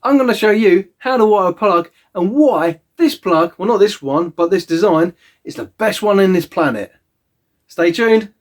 I'm going to show you how to wire a plug and why this plug, well not this one, but this design, is the best one in this planet. Stay tuned.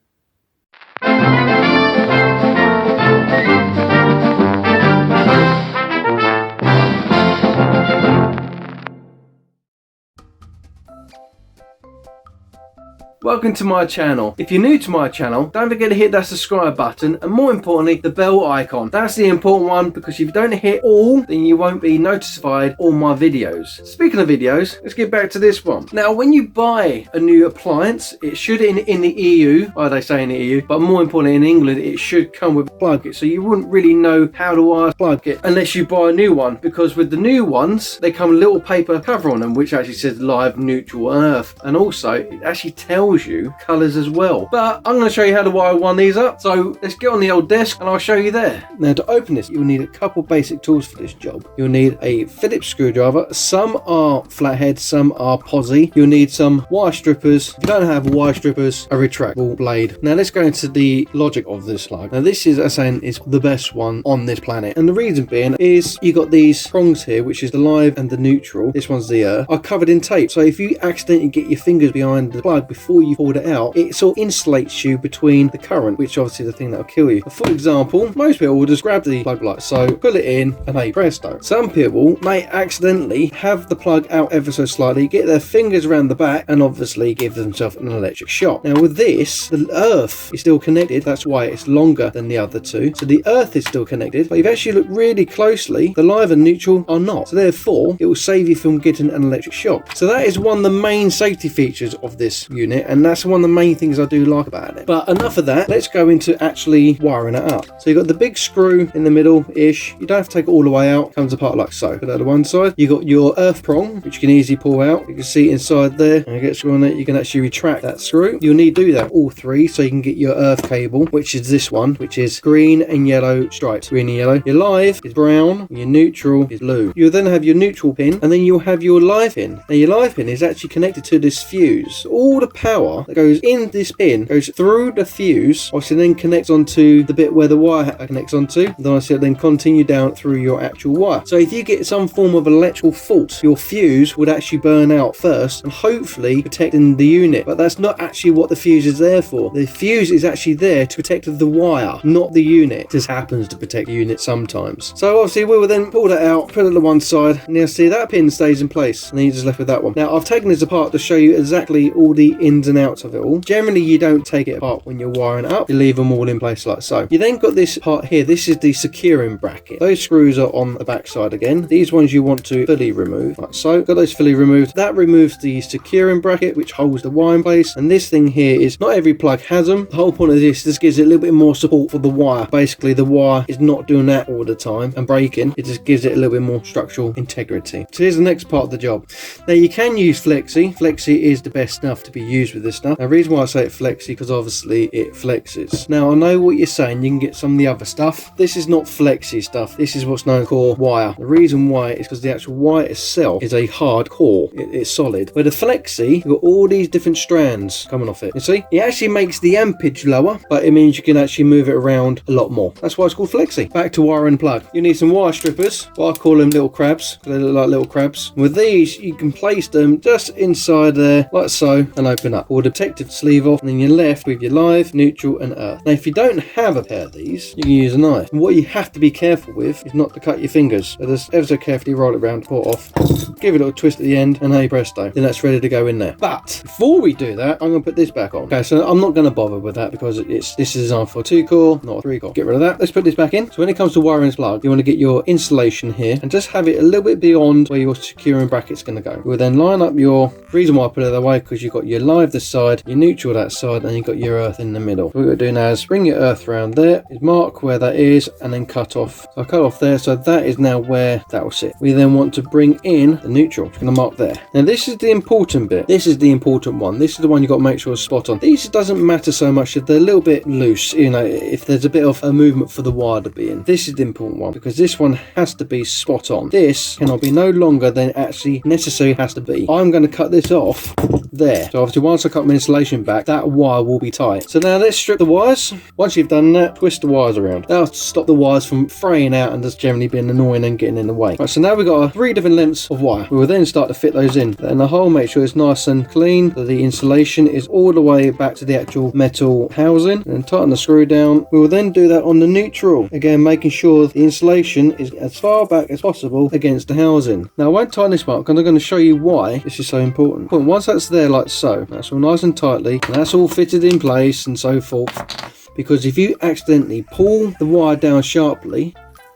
Welcome to my channel. If you're new to my channel, don't forget to hit that subscribe button and more importantly, the bell icon. That's the important one because if you don't hit all, then you won't be notified all my videos. Speaking of videos, let's get back to this one. Now, when you buy a new appliance, it should in the EU, well they say in the EU, but more importantly in England, it should come with a plug. So you wouldn't really know how to wire plug it unless you buy a new one, because with the new ones, they come with a little paper cover on them which actually says live, neutral and earth. And also, it actually tells you colors as well, but I'm going to show you how to wire one of these up. So let's get on the old desk and I'll show you there. Now, to open this, you'll need a couple basic tools for this job. You'll need a Phillips screwdriver. Some are flathead, some are posi. You'll need some wire strippers. If you don't have wire strippers, a retractable blade. Now let's go into the logic of this plug. Now this is, as saying, is the best one on this planet, and the reason being is you got these prongs here, which is the live and the neutral. This one's the are covered in tape. So if you accidentally get your fingers behind the plug before you pulled it out, it sort of insulates you between the current, which obviously is the thing that'll kill you. For example, most people will just grab the plug like so, pull it in, and hey presto. Some people may accidentally have the plug out ever so slightly, get their fingers around the back, and obviously give themselves an electric shock. Now with this, the earth is still connected. That's why it's longer than the other two. So the earth is still connected, but if you actually look really closely, the live and neutral are not. So therefore, it will save you from getting an electric shock. So that is one of the main safety features of this unit, and that's one of the main things I do like about it. But enough of that, let's go into actually wiring it up. So you've got the big screw in the middle ish. You don't have to take it all the way out. It comes apart like so. Put that to one side. You got your earth prong, which you can easily pull out. You can see it inside there, and you get screw on it. You can actually retract that screw. You'll need to do that all three, so you can get your earth cable, which is this one, which is green and yellow stripes. Green and yellow. Your live is brown. Your neutral is blue. You'll then have your neutral pin, and then you'll have your live pin. Now your live pin is actually connected to this fuse. All the power that goes in this pin goes through the fuse, obviously then connects onto the bit where the wire connects onto, and then obviously then continue down through your actual wire. So if you get some form of electrical fault, your fuse would actually burn out first and hopefully protecting the unit, but that's not actually what the fuse is there for. The fuse is actually there to protect the wire, not the unit. It just happens to protect the unit sometimes. So obviously we will then pull that out, put it to one side, and you'll see that pin stays in place, and then you're just left with that one. Now I've taken this apart to show you exactly all the ins and outs of it all. Generally you don't take it apart when you're wiring it up, you leave them all in place like so. You then got this part here. This is the securing bracket. Those screws are on the back side again. These ones you want to fully remove like so. Got those fully removed. That removes the securing bracket which holds the wire in place, and this thing here is, not every plug has them. The whole point of this gives it a little bit more support for the wire. Basically the wire is not doing that all the time and breaking. It just gives it a little bit more structural integrity. So here's the next part of the job. Now you can use flexi. Flexi is the best stuff to be used with this stuff. Now the reason why I say it flexi, because obviously it flexes. Now I know what you're saying, you can get some of the other stuff. This is not flexi stuff. This is what's known for wire. The reason why is because the actual wire itself is a hard core. It's solid. Where the flexi, you've got all these different strands coming off it. You see? It actually makes the ampage lower, but it means you can actually move it around a lot more. That's why it's called flexi. Back to wire and plug. You need some wire strippers. What I call them little crabs. They look like little crabs. With these, you can place them just inside there, like so, and open up. Pull the protective sleeve off, and then you're left with your live, neutral, and earth. Now, if you don't have a pair of these, you can use a knife. And what you have to be careful with is not to cut your fingers. So just ever so carefully roll it around, pull it off, give it a little twist at the end, and hey presto, then that's ready to go in there. But before we do that, I'm going to put this back on. Okay, so I'm not going to bother with that because this is designed for a 2-core, not a 3-core. Get rid of that. Let's put this back in. So when it comes to wiring this plug, you want to get your insulation here and just have it a little bit beyond where your securing bracket's going to go. We'll then line up your, reason why I put it that way, because you've got your live this side, your neutral that side, and you've got your earth in the middle. What we're going to do now is bring your earth around there, is mark where that is, and then cut off. So I cut off there, so that is now where that will sit. We then want to bring in the neutral. We're going to mark there. Now this is the important bit. This is the important one. This is the one you've got to make sure is spot on. These doesn't matter so much if they're a little bit loose, you know, if there's a bit of a movement for the wire to be in. This is the important one because this one has to be spot on. This cannot be no longer than it actually necessarily has to be. I'm going to cut this off there. So obviously once once I cut my insulation back, that wire will be tight. So now let's strip the wires. Once you've done that, twist the wires around. That'll stop the wires from fraying out and just generally being annoying and getting in the way. Right, so now we've got 3 different lengths of wire. We will then start to fit those in. And the hole, make sure it's nice and clean, so the insulation is all the way back to the actual metal housing, and tighten the screw down. We will then do that on the neutral, again making sure the insulation is as far back as possible against the housing. Now I won't tighten this one because I'm going to show you why this is so important. But once that's there like so, that's all nice and tightly, and that's all fitted in place and so forth, because if you accidentally pull the wire down sharply,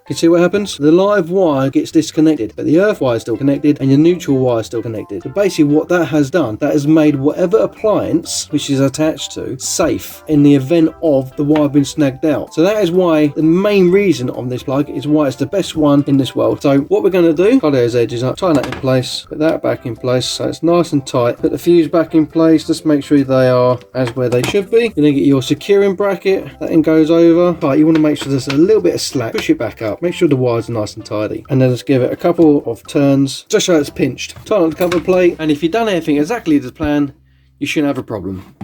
you can see what happens? The live wire gets disconnected, but the earth wire is still connected and your neutral wire is still connected. So basically what that has done, that has made whatever appliance which is attached to safe in the event of the wire being snagged out. So that is why the main reason on this plug is why it's the best one in this world. So what we're going to do, cut those edges up, tighten that in place, put that back in place so it's nice and tight. Put the fuse back in place, just make sure they are as where they should be. You're going to get your securing bracket, that then goes over. But you want to make sure there's a little bit of slack, push it back up. Make sure the wires are nice and tidy, and then just give it a couple of turns just so it's pinched. Tighten up the cover plate, and if you've done everything exactly as planned, you shouldn't have a problem.